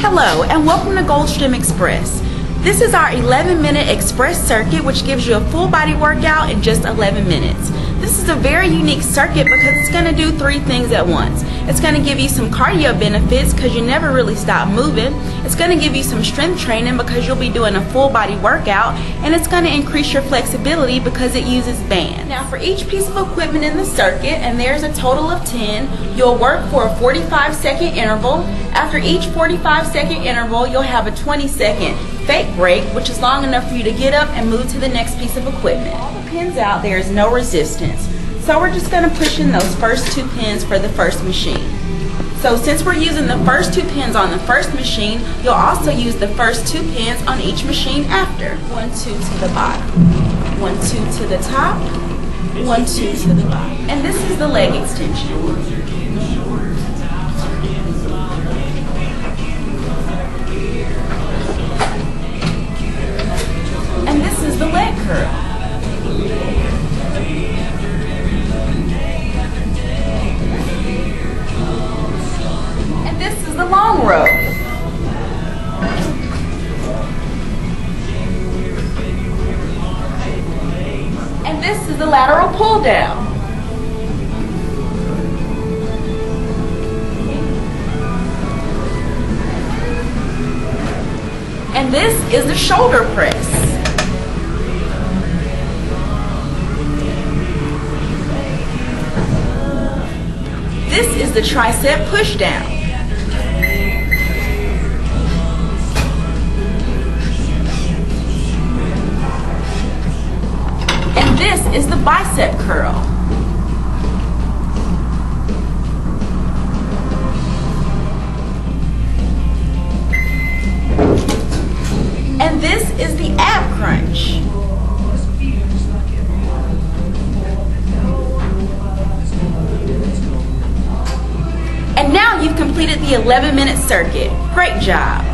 Hello and welcome to Goldstream Express. This is our 11-minute express circuit which gives you a full body workout in just 11 minutes. This is a very unique circuit because it's going to do three things at once. It's going to give you some cardio benefits because you never really stop moving. It's going to give you some strength training because you'll be doing a full body workout, and it's going to increase your flexibility because it uses bands. Now for each piece of equipment in the circuit, and there's a total of 10, you'll work for a 45-second interval. After each 45-second interval, you'll have a 20-second fake break, which is long enough for you to get up and move to the next piece of equipment. All the pins out, there is no resistance. So we're just going to push in those first two pins for the first machine. So since we're using the first two pins on the first machine, you'll also use the first two pins on each machine after. 1, 2 to the bottom, 1, 2 to the top, 1, 2 to the bottom. And this is the leg extension. And this is the leg curl. And this is the long row. And this is the lateral pull down. And this is the shoulder press. This is the tricep push down. And this is the bicep curl. And this is the ab crunch. And now you've completed the 11-minute circuit. Great job!